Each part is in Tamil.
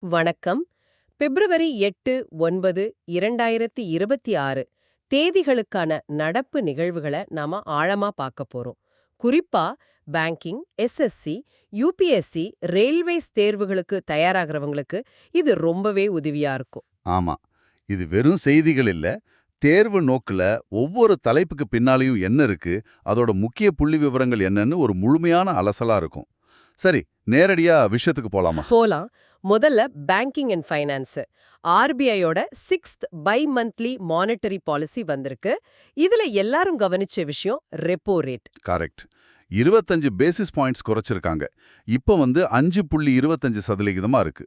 வணக்கம். பிப்ரவரி 8, 9, 2026 தேதிகளுக்கான நடப்பு நிகழ்வுகளை நாம ஆழமா பார்க்க போறோம். குறிப்பா பேங்கிங், எஸ்எஸ்சி, யூபிஎஸ்சி, ரயில்வேஸ் தேர்வுகளுக்கு தயாராகிறவங்களுக்கு இது ரொம்பவே உதவியா இருக்கும். ஆமா. இது வெறும் செய்திகள் இல்ல. தேர்வு நோக்குல ஒவ்வொரு தலைப்புக்கு பின்னாலயும் என்ன இருக்கு, அதோட முக்கிய புள்ளி விவரங்கள் என்னன்னு ஒரு முழுமையான அலசலா இருக்கும். சரி, நேரடியா விஷயத்துக்கு போலாமா? போலாம். முதல்ல பேங்கிங் அண்ட் ஃபைனான்ஸ். ஆர்பிஐயோட 6th bi monthly monetary policy வந்திருக்கு. இதுல எல்லாரும் கவனிச்ச விஷயம் repo rate. Correct. 25 basis points குறைச்சிருக்காங்க. இப்ப 5.25% இருக்கு.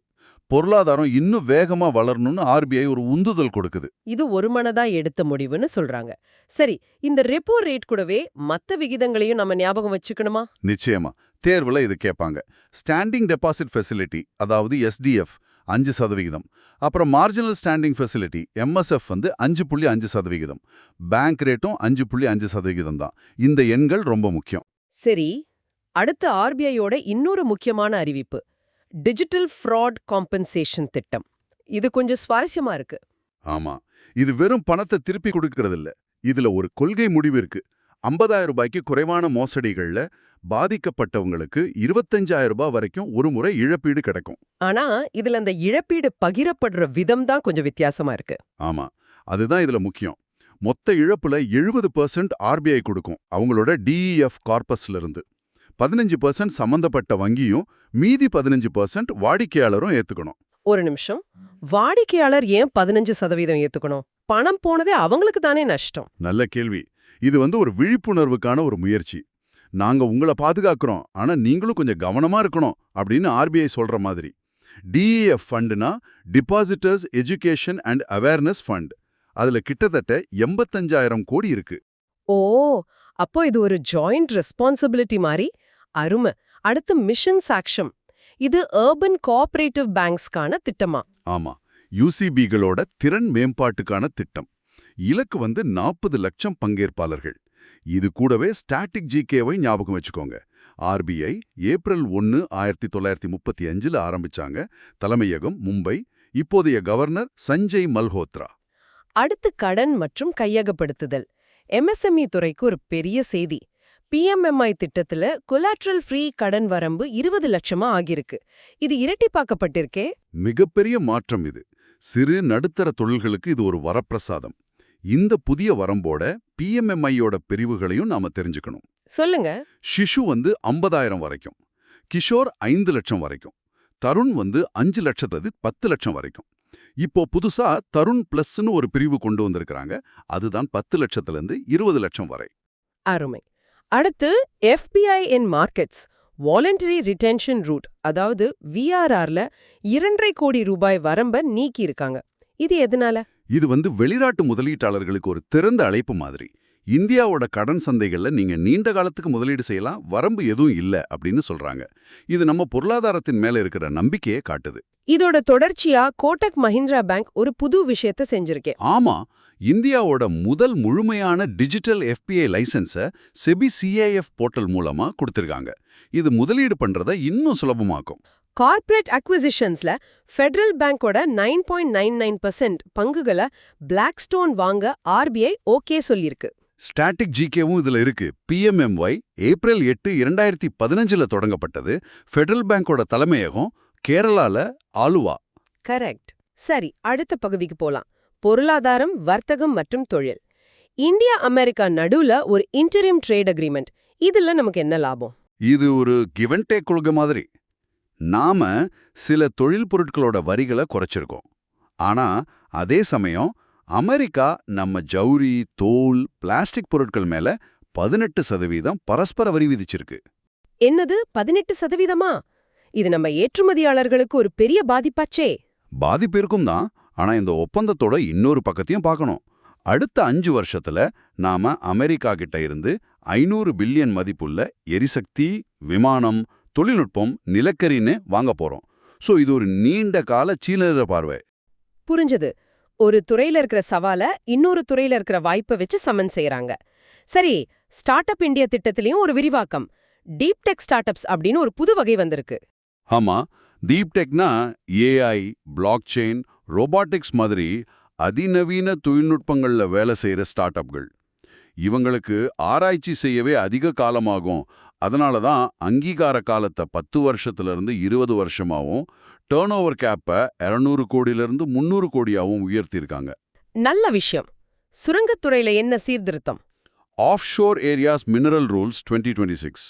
பொருளாதாரம் இன்னும் வேகமா வளரணும்னு ஆர்பிஐ ஒரு உந்துதல் கொடுக்குது. இது ஒருமனதா எடுத்த முடிவுன்னு சொல்றாங்க. சரி, இந்த ரெப்போ ரேட் கூடவே மத்த விகிதங்களையும் நம்ம ஞாபகம் வச்சுக்கணுமா? நிச்சயமா. தேர்வுல இது கேட்பாங்க. ஸ்டாண்டிங் டெபாசிட் ஃபெசிலிட்டி, அதாவது எஸ்டிஎஃப் 5%. அப்புறம் marginal standing facility MSF 5.5%. Bank ரேட்டும் 5.5% தான். இந்த எண்கள் ரொம்ப முக்கியம். சரி, அடுத்த ஆர்பிஐயோட இன்னொரு முக்கியமான அறிவிப்பு, டிஜிட்டல் ஃப்ராட் காம்பன்சேஷன் திட்டம். இது கொஞ்சம் சுவாரஸ்யமா இருக்கு. ஆமா. இது வெறும் பணத்தை திருப்பி கொடுக்கறது இல்ல. இதுல ஒரு கொள்கை முடிவு இருக்கு. 50,000 ரூபாய்க்கு குறைவான மோசடிகள்ல பாதிக்கப்பட்டவங்களுக்கு 25,000 ரூபாய் வரைக்கும் ஒரு முறை இழப்பீடு கிடைக்கும். ஆனா இதுல அந்த இழப்பீடு பகிரப்படுற விதம் தான் கொஞ்சம் வித்தியாசமா இருக்கு. ஆமா. அதுதான் இதுல முக்கியம். மொத்த இழப்புல 70% ஆர்பிஐ கொடுக்கும், அவங்களோட டிஇஎஃப் கார்பஸ்ல இருந்து. 15% சம்பந்தப்பட்ட வங்கியும், மீதி 15% வாடிக்கையாளரும் ஏத்துக்கணும். ஒரு நிமிஷம். வாடிக்கையாளர் ஏன் 15% ஏத்துக்கணும்? பணம் போனதே அவங்களுக்கு தானே நஷ்டம். நல்ல கேள்வி. இது ஒரு விழிப்புணர்வுக்கான ஒரு முயற்சி. நாங்க உங்களை பாதுகாக்கிறோம், ஆனா நீங்களும் கொஞ்சம் கவனமா இருக்கணும் அப்படின்னு ஆர்பிஐ சொல்ற மாதிரி. டிஇஎஃப் ஃபண்டுனா depositors education and awareness fund. அதுல கிட்டத்தட்ட 85,000 கோடி இருக்கு. ஓ, அப்போ இது ஒரு ஜாயிண்ட் ரெஸ்பான்சிபிலிட்டி மாதிரி. அருமை. அடுத்து மிஷன் சாக்ஷம். இது அர்பன் கோஆபரேட்டிவ் பேங்க்ஸ்க்கான திட்டமா? ஆமா. யூசிபிகளோட திறன் மேம்பாட்டுக்கான திட்டம். இலக்கு 40 லட்சம் பங்கேற்பாளர்கள். இது கூடவே ஸ்டாட்டிக் ஜிகேவை ஞாபகம் வச்சுக்கோங்க. ஆர்பிஐ ஏப்ரல் 1, 1935 ஆரம்பிச்சாங்க. தலைமையகம் மும்பை. இப்போதைய கவர்னர் சஞ்சய் மல்ஹோத்ரா. அடுத்து கடன் மற்றும் கையகப்படுத்துதல். எம்எஸ்எம்இ துறைக்கு ஒரு பெரிய செய்தி. பிஎம்எம்ஐ திட்டத்துல கொலாட்ரல் ஃப்ரீ கடன் வரம்பு 20 லட்சமா ஆகிருக்கு. இது இரட்டிப்பாக்கப்பட்டிருக்கே. மிகப்பெரிய மாற்றம் இது. சிறு நடுத்தர தொழில்களுக்கு இது ஒரு வரப்பிரசாதம். இந்த புதிய வரம்போட பிஎம்எம்ஐயோட பிரிவுகளையும் நாம தெரிஞ்சுக்கணும். சொல்லுங்க. ஷிஷு 50,000 வரைக்கும், கிஷோர் 5 லட்சம் வரைக்கும், தருண் 5 லட்சத்து 10 லட்சம் வரைக்கும். இப்போ புதுசா தருண் பிளஸ்னு ஒரு பிரிவு கொண்டு வந்திருக்கிறாங்க. அதுதான் 10 லட்சத்திலிருந்து 20 லட்சம் வரை. அருமை. அடுத்து எஃபிஐ இன் மார்க்கெட்ஸ் வாலண்டரி ரிட்டென்ஷன் ரூட், அதாவது விஆர்ஆர்ல 2.5 கோடி ரூபாய் வரம்ப நீக்கி இருக்காங்க. இது எதனால? இது வெளிநாட்டு முதலீட்டாளர்களுக்கு ஒரு திறந்த அழைப்பு மாதிரி. இந்தியாவோட கடன் சந்தைகள்ல நீங்க நீண்ட காலத்துக்கு முதலீடு செய்யலாம், வரம்பு எதுவும் இல்ல அப்படின்னு சொல்றாங்க. இது நம்ம பொருளாதாரத்தின் மேல இருக்கிற நம்பிக்கையை காட்டுது. இதோட தொடர்ச்சியா கோட்டக் மஹிந்திரா பேங்க் ஒரு புது விஷயத்த செஞ்சிருக்கே. ஆமா. இந்தியாவோட முதல் முழுமையான டிஜிட்டல் எஃபிஐ லைசன்ஸை செபி சிஐஎஃப் போர்ட்டல் மூலமா கொடுத்திருக்காங்க. இது முதலீடு பண்றதை இன்னும் சுலபமாக்கும். கார்ப்பரேட் அக்விசிஷன்ஸ்ல ஃபெடரல் பேங்கோட 9.99% பங்குகளை பிளாக்ஸ்டோன் வாங்க ஆர்பிஐ ஓகே சொல்லியிருக்கு. ஸ்டாட்டிக் ஜிகேவும் இதுல இருக்கு. பிஎம்எம்ஒய் ஏப்ரல் 8, 2015 தொடங்கப்பட்டது. ஃபெடரல் பேங்கோட தலைமையகம் கேரளால ஆலுவா. கரெக்ட். சரி, அடுத்த பகுதிக்கு போலாம். பொருளாதாரம், வர்த்தகம் மற்றும் தொழில். இந்தியா அமெரிக்கா நடுவுல ஒரு இன்டரிம் ட்ரேட் அக்ரிமெண்ட். இதுல நமக்கு என்ன லாபம்? இது ஒரு கிவ் அண்ட் டேக் கொள்கை மாதிரி. நாம சில தொழில் பொருட்களோட வரிகளை குறைச்சிருக்கோம். ஆனா அதே சமயம் அமெரிக்கா நம்ம ஜவுரி, தோல், பிளாஸ்டிக் பொருட்கள் மேல 18% பரஸ்பர வரி விதிச்சிருக்கு. என்னது, 18%? இது நம்ம ஏற்றுமதியாளர்களுக்கு ஒரு பெரிய பாதிப்பாச்சே. பாதிப்பு இருக்கும் தான். ஆனா இந்த ஒப்பந்தத்தோட இன்னொரு பக்கத்தையும் பார்க்கணும். அடுத்த 5 வருஷத்துல நாம அமெரிக்கா கிட்ட இருந்து 500 பில்லியன் மதிப்புள்ள எரிசக்தி, விமானம், தொழில்நுட்பம், நிலக்கரின்னு வாங்க போறோம். சோ இது ஒரு நீண்ட கால சீலர பார்வை. புரிஞ்சது. ஒரு துறையில இருக்கிற சவால இன்னொரு துறையில இருக்கிற வாய்ப்பை வச்சு சமன் செய்யறாங்க. சரி, ஸ்டார்ட் அப் இந்தியா திட்டத்திலயும் ஒரு விரிவாக்கம். டீப் டெக் ஸ்டார்ட் அப்ஸ் அப்படின்னு ஒரு புது வகை வந்திருக்கு. ஆமா. Deep டெக்னா AI, block chain, robotics மாதிரி அதிநவீன தொழில்நுட்பங்கள்ல வேலை செய்யற ஸ்டார்ட் அப்கள். இவங்களுக்கு ஆராய்ச்சி செய்யவே அதிக காலமாகும். அதனால தான் அங்கீகார காலத்தை 10 வருஷத்திலிருந்து 20 வருஷமாவும், டேர்ன் ஓவர் கேப்பை 200 கோடியிலிருந்து 300 கோடியாவும் உயர்த்தியிருக்காங்க. நல்ல விஷயம். சுரங்கத்துறையில என்ன சீர்திருத்தம்? Offshore areas mineral rules 2026.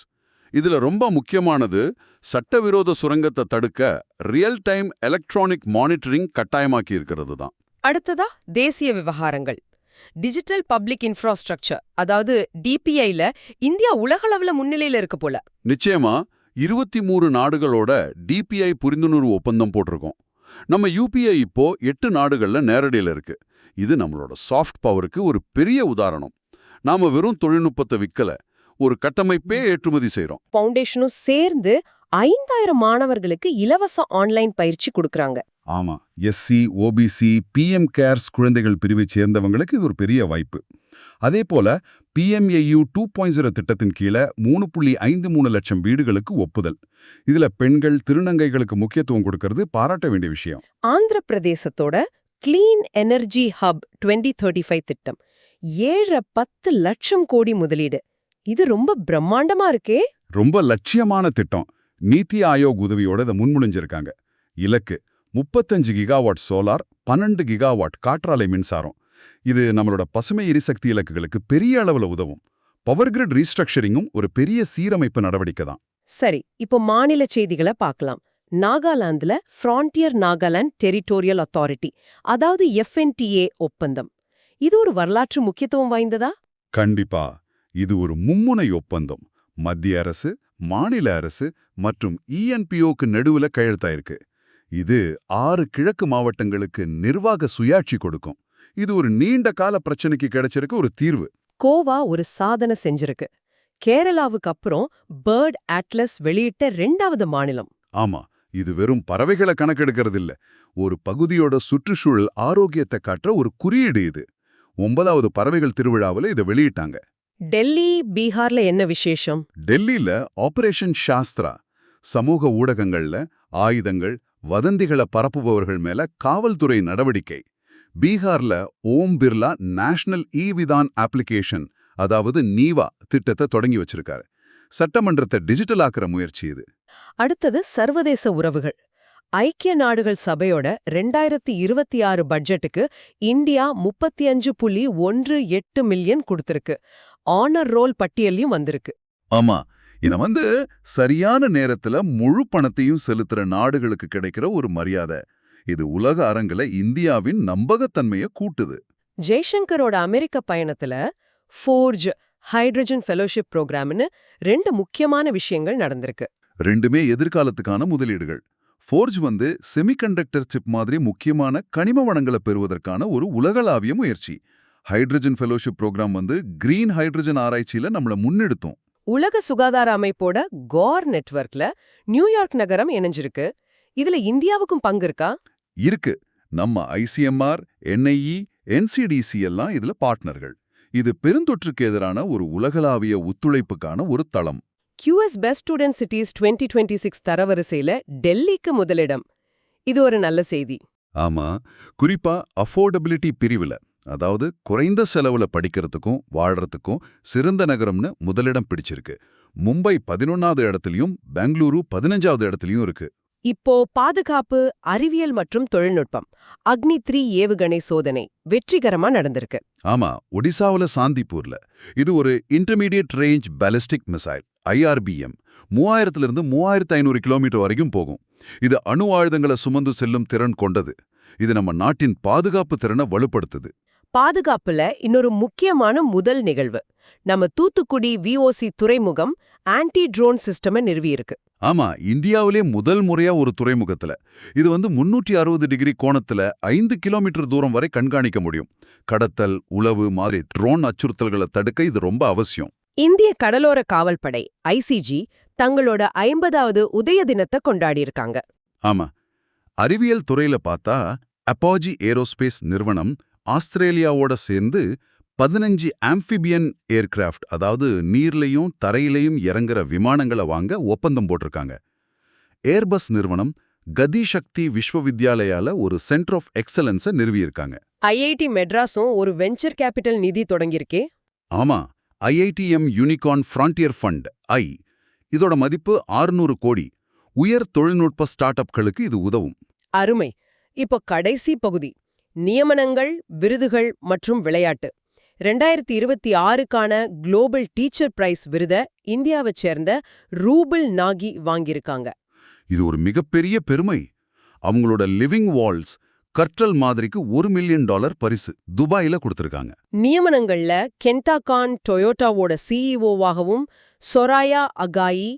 இதுல ரொம்ப முக்கியமானது, சட்டவிரோத சுரங்கத்தை தடுக்க ரியல் டைம் எலக்ட்ரானிக் மானிட்டரிங் கட்டாயமாக்கி இருக்கிறது தான். அடுத்ததா தேசிய விவகாரங்கள். டிஜிட்டல் பப்ளிக் இன்ஃப்ராஸ்ட்ரக்சர், அதாவது டிபிஐல இந்தியா உலகளவுல முன்னிலையில இருக்கு போல. நிச்சயமா 23 நாடுகளோட டிபிஐ புரிந்துணர்வு ஒப்பந்தம் போட்டிருக்கோம். நம்ம யூபிஐ இப்போ 8 நாடுகள்ல நேரடியில இருக்கு. இது நம்மளோட சாஃப்ட் பவருக்கு ஒரு பெரிய உதாரணம். நாம வெறும் தொழில்நுட்பத்தை விற்கல, ஒரு கட்டமைப்பே ஏற்றுமதி செய்றோம். ஃபவுண்டேஷனும் சேர்ந்து 5000 மாணவர்களுக்கு இலவச ஆன்லைன் பயிற்சி கொடுக்கறாங்க. ஆமா, எஸ்சி, ஓபிசி, பிஎம் கேர்ஸ் குழந்தைகள் பிரிவைச் சேர்ந்தவங்களுக்கு இது ஒரு பெரிய வாய்ப்பு. அதே போல PMAU 2.0 திட்டத்தின் கீழே 3.53 லட்சம் வீடுகளுக்கு ஒப்புதல். இதுல பெண்கள், திருநங்கைகளுக்கு முக்கியத்துவம் கொடுக்கறது பாராட்ட வேண்டிய விஷயம். ஆந்திர பிரதேசத்தோட கிளீன் எனர்ஜி ஹப் 2035 திட்டம் 7-10 லட்சம் கோடி முதலீடு. இது ரொம்ப பிரம்மாண்டமா இருக்கே. ரொம்ப லட்சியமான திட்டம். நீத்தி ஆயோக் உதவியோட இதை முன்மொழிஞ்சிருக்காங்க. இலக்கு 35 கிகாவாட் சோலார், 12 கிகாவாட் காற்றாலை மின்சாரம். இது நம்மளோட பசுமை எரிசக்தி இலக்குகளுக்கு பெரிய அளவுல உதவும். பவர் கிரிட் ரீஸ்ட்ரக்சரிங்கும் ஒரு பெரிய சீரமைப்பு நடவடிக்கை தான். சரி, இப்போ மாநில செய்திகளை பார்க்கலாம். நாகாலாந்துல ஃப்ரான்டியர் நாகாலாந்து டெரிட்டோரியல் அத்தாரிட்டி, அதாவது FNTA ஒப்பந்தம். இது ஒரு வரலாற்று முக்கியத்துவம் வாய்ந்ததா? கண்டிப்பா. இது ஒரு மும்முனை ஒப்பந்தம். மத்திய அரசு, மாநில அரசு மற்றும் ENPOக்கு நடுவுல கையெழுத்தாயிருக்கு. இது 6 கிழக்கு மாவட்டங்களுக்கு நிர்வாக சுயாட்சி கொடுக்கும். இது ஒரு நீண்ட கால பிரச்சனைக்கு கிடைச்சிருக்க ஒரு தீர்வு. கோவா ஒரு சாதனை செஞ்சிருக்கு. கேரளாவுக்கு அப்புறம் பேர்ட் அட்லஸ் வெளியிட்ட 2வது மாநிலம். ஆமா, இது வெறும் பறவைகளை கணக்கெடுக்கிறது இல்ல. ஒரு பகுதியோட சுற்றுச்சூழல் ஆரோக்கியத்தை காட்டுற ஒரு குறியீடு இது. 9வது பறவைகள் திருவிழாவில் இதை வெளியிட்டாங்க. டெல்லி, பீகார்ல என்ன விசேஷம்? டெல்லியில ஆபரேஷன் சாஸ்திரா. சமூக ஊடகங்கள்ல ஆயுதங்கள், வதந்திகளை பரப்புபவர்கள் மேல காவல்துறை நடவடிக்கை. பீகார்ல ஓம் பிர்லா நேஷனல் விதான் அப்ளிகேஷன், அதாவது நீவா திட்டத்தை தொடங்கி வச்சிருக்காரு. சட்டமன்றத்தை டிஜிட்டல் ஆக்குற முயற்சி இது. அடுத்தது சர்வதேச உறவுகள். ஐக்கிய நாடுகள் சபையோட 2026 பட்ஜெட்டுக்கு இந்தியா 35.18 மில்லியன் கொடுத்திருக்கு. ஆனர் ரோல் பட்டியலையும் வந்திருக்கு. ஆமா, இத சரியான நேரத்துல முழு பணத்தையும் செலுத்துற நாடுகளுக்கு கிடைக்கிற ஒரு மரியாதை. இது உலக அரங்குல இந்தியாவின் நம்பகத்தன்மையை கூட்டுது. ஜெய்சங்கரோட அமெரிக்க பயணத்துல ஃபோர்ஜ் ஹைட்ரஜன் ஃபெலோஷிப் ப்ரோக்ராம்னு 2 முக்கியமான விஷயங்கள் நடந்திருக்கு. ரெண்டுமே எதிர்காலத்துக்கான முதலீடுகள். ஃபோர்ஜ் செமிகண்டக்டர் சிப் மாதிரி முக்கியமான கனிம வளங்களை பெறுவதற்கான ஒரு உலகளாவிய முயற்சி. Hydrogen fellowship programme green hydrogen ஆராய்ச்சியில நம்மள முன்னெடுத்தோம். உலக சுகாதார அமைப்போட கோர் நெட்வொர்க்ல நியூயார்க் நகரம் இணைஞ்சிருக்கு. இதுல இந்தியாவுக்கும் பங்கு இருக்கா? இருக்கு. நம்ம ICMR, NIE, NCDC எல்லாம் இதுல பார்ட்னர்கள். இது பெருந்தொற்றுக்கு எதிரான ஒரு உலகளாவிய ஒத்துழைப்புக்கான ஒரு தளம். QS பெஸ்ட் ஸ்டூடெண்ட் சிட்டிஸ் 2026 தரவரிசையில டெல்லிக்கு முதலிடம். இது ஒரு நல்ல செய்தி. ஆமா, குறிப்பா அஃபோர்டபிலிட்டி பிரிவுல, அதாவது குறைந்த செலவுல படிக்கிறதுக்கும் வாழ்றதுக்கும் சிறந்த நகரம்னு முதலிடம் பிடிச்சிருக்கு. மும்பை 11வது இடத்துலயும் பெங்களூரு 15வது இடத்துலயும் இருக்கு. இப்போ பாதுகாப்பு, அறிவியல் மற்றும் தொழில்நுட்பம். அக்னி 3 ஏவுகணை சோதனை வெற்றிகரமா நடந்திருக்கு. ஆமா, ஒடிசாவுல சாந்திப்பூர்ல. இது ஒரு intermediate range ballistic missile, IRBM. 3000 3500 kilometre வரைக்கும் போகும். இது அணு ஆயுதங்களை சுமந்து செல்லும் திறன் கொண்டது. இது நம்ம நாட்டின் பாதுகாப்பு திறனை வலுப்படுத்துது. பாதுகாப்புல இன்னொரு முக்கியமான முதல் நிகழ்வு. நம்ம தூத்துக்குடி VOC துறைமுகம் ஆன்டி ட்ரோன் சிஸ்டமை நிறுவியிருக்கு. ஆமா, இந்தியாவிலே முதல் முறையா ஒரு துறைமுகத்துல. இது 360 டிகிரி கோணத்துல 5 கிலோமீட்டர் தூரம் வரை கண்காணிக்க முடியும். கடத்தல், உளவு மாதிரி ட்ரோன் அச்சுறுத்தல்களை தடுக்க இது ரொம்ப அவசியம். இந்திய கடலோர காவல்படை ICG தங்களோட 50வது உதய தினத்தை கொண்டாடியிருக்காங்க. ஆமா, அறிவியல் துறையில பார்த்தா அப்பாஜி ஏரோஸ்பேஸ் நிறுவனம் ஆஸ்திரேலியாவோட சேர்ந்து 15 ஆம்பிபியன் ஏர்கிராஃப்ட், அதாவது நீர்லையும் தரையிலையும் இறங்குற விமானங்களை வாங்க ஒப்பந்தம் போட்டிருக்காங்க. ஏர்பஸ் நிறுவனம் கதி சக்தி விஸ்வவித்யாலயால ஒரு சென்டர் ஆஃப் எக்ஸலன்ஸை நிறுவியிருக்காங்க. ஐஐடி மெட்ராஸும் ஒரு வெஞ்சர் கேபிட்டல் நிதி தொடங்கியிருக்கே. ஆமா, IITM யூனிகார்ன் ஃப்ரான்டியர் ஃபண்ட் இதோட மதிப்பு 600 கோடி. உயர் தொழில்நுட்ப ஸ்டார்ட் அப்களுக்கு இது உதவும். அருமை. இப்போ கடைசி பகுதி, நியமனங்கள், விருதுகள் மற்றும் விளையாட்டு. 2026க்கான குளோபல் டீச்சர் பிரைஸ் விருத இந்தியாவைச் சேர்ந்த ரூபல் நாகி வாங்கியிருக்காங்க. இது ஒரு மிகப்பெரிய பெருமை. அவங்களோட லிவிங் வால்ஸ் கற்றல் மாதிரிக்கு $1 மில்லியன் பரிசு துபாயில கொடுத்திருக்காங்க. நியமனங்கள்ல கென்டாகான் டொயோட்டாவோட சிஇஓவாகவும் சொராயா அகாயி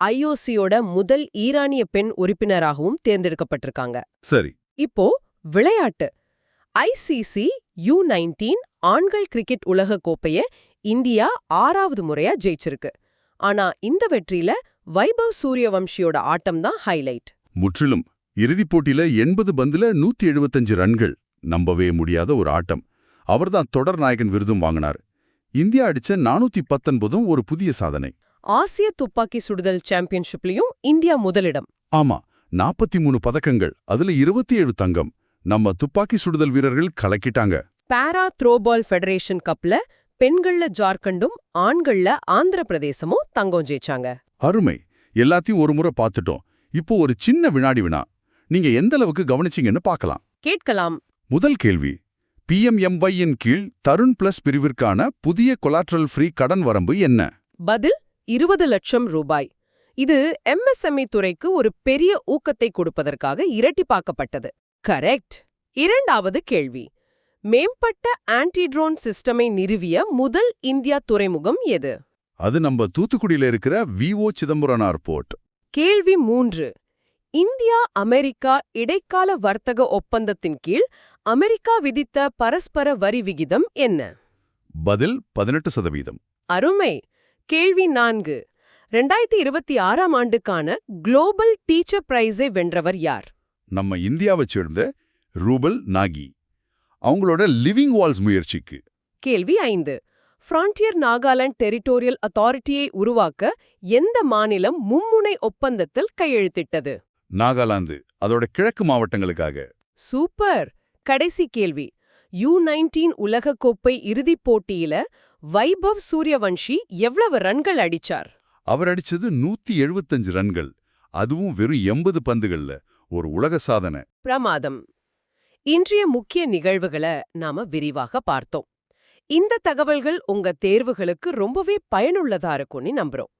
IOCயோட முதல் ஈரானிய பெண் உறுப்பினராகவும் தேர்ந்தெடுக்கப்பட்டிருக்காங்க. சரி, இப்போ விளையாட்டு. ICC U19 ஆண்கள் கிரிக்கெட் உலக கோப்பைய இந்தியா 6வது முறையா ஜெயிச்சிருக்கு. ஆனா இந்த வெற்றியில வைபவ் சூரியவம்சியோட ஆட்டம் தான் ஹைலைட். முற்றிலும். இறுதிப் போட்டியில 80 பந்துல 175 ரன்கள். நம்பவே முடியாத ஒரு ஆட்டம். அவர்தான் தொடர் நாயகன் விருதும் வாங்கினார். இந்தியா அடிச்ச 419 ஒரு புதிய சாதனை. ஆசிய துப்பாக்கி சுடுதல் சாம்பியன்ஷிப்லயும் இந்தியா முதலிடம். ஆமா, 43 பதக்கங்கள், அதுல 27 தங்கம். நம்ம துப்பாக்கி சுடுதல் வீரர்கள் கலக்கிட்டாங்க. பாரா த்ரோபால் ஃபெடரேஷன் கப்ல பெண்கள்ல ஜார்க்கண்டும் ஆண்கள்ல ஆந்திர பிரதேசமும் தங்கம் ஜெயிச்சாங்க. அருமை. எல்லாத்தையும் ஒரு முறை பார்த்துட்டோம். இப்போ ஒரு சின்ன வினாடி வினா. நீங்க எந்த அளவுக்கு கவனிச்சீங்கன்னு பார்க்கலாம். கேட்கலாம். முதல் கேள்வி, PMMY இன் கீழ் தருண் பிளஸ் பிரிவிற்கான புதிய கொலாட்ரல் ஃப்ரீ கடன் வரம்பு என்ன? பதில் 20 லட்சம் ரூபாய். இது MSME துறைக்கு ஒரு பெரிய ஊக்கத்தை கொடுப்பதற்காக இரட்டிப்பாக்கப்பட்டது. கரெக்ட். இரண்டாவது கேள்வி, மேம்பட்ட ஆன்டி ட்ரோன் சிஸ்டமை நிறுவிய முதல் இந்தியா துறைமுகம் எது? அது நம்ம தூத்துக்குடியில இருக்கிற VO சிதம்பரனார் போர்ட். கேள்வி 3, இந்தியா அமெரிக்கா இடைக்கால வர்த்தக ஒப்பந்தத்தின் கீழ் அமெரிக்கா விதித்த பரஸ்பர வரி விகிதம் என்ன? பதில் 18%. அருமை. கேள்வி 4, 2026ஆம் ஆண்டுக்கான குளோபல் டீச்சர் பிரைஸை வென்றவர் யார்? நம்ம இந்தியாவைச் சேர்ந்த ரூபல் நாகி. அவங்களோட லிவிங் வால்ஸ் முயற்சிக்கு. கேள்வி 5, ஃப்ரான்டியர் நாகாலாந்து டெரிட்டோரியல் அத்தாரிட்டியை உருவாக்க எந்த மாநிலம் மும்முனை ஒப்பந்தத்தில் கையெழுத்திட்டது? நாகாலாந்து, அதோட கிழக்கு மாவட்டங்களுக்காக. சூப்பர். கடைசி கேள்வி, U19 உலகக்கோப்பை இறுதிப் போட்டியில வைபவ் சூரியவன்ஷி எவ்வளவு ரன்கள் அடிச்சார்? அவர் அடிச்சது 175 ரன்கள். அதுவும் வெறும் 80 பந்துகள்ல. ஒரு உலக சாதனை. பிரமாதம். இன்றைய முக்கிய நிகழ்வுகளை நாம விரிவாக பார்த்தோம். இந்த தகவல்கள் உங்க தேர்வுகளுக்கு ரொம்பவே பயனுள்ளதா இருக்கும்னு நம்புறோம்.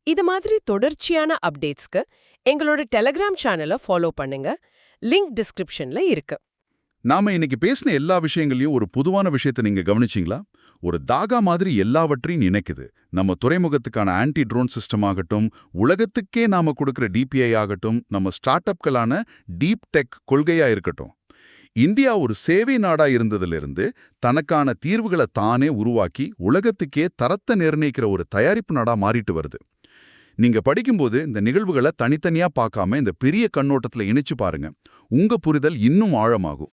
இது மாதிரி தொடர்ச்சியான அப்டேட்ஸ்க்கு எங்களோட டெலிகிராம் சேனலை ஃபாலோ பண்ணுங்க. லிங்க் டிஸ்கிரிப்ஷன்ல இருக்கு. நாம இன்னைக்கு பேசின எல்லா விஷயங்களையும் ஒரு பொதுவான விஷயத்தை நீங்க கவனிச்சிங்களா? ஒரு தாகா மாதிரி எல்லாவற்றையும் இணைக்குது. நம்ம துறைமுகத்துக்கான ஆன்டி ட்ரோன் சிஸ்டம் ஆகட்டும், உலகத்துக்கே நாம கொடுக்கிற DPI ஆகட்டும், நம்ம ஸ்டார்ட் அப்களான டீப் டெக் கொள்கையா இருக்கட்டும். இந்தியா ஒரு சேவை நாடா இருந்ததிலிருந்து தனக்கான தீர்வுகளை தானே உருவாக்கி உலகத்துக்கே தரத்தை நிர்ணயிக்கிற ஒரு தயாரிப்பு நாடா மாறிட்டு வருது. நீங்க படிக்கும்போது இந்த நிகழ்வுகளை தனித்தனியா பார்க்காம இந்த பெரிய கண்ணோட்டத்துல இணைச்சு பாருங்க. உங்க புரிதல் இன்னும் ஆழமாகும்.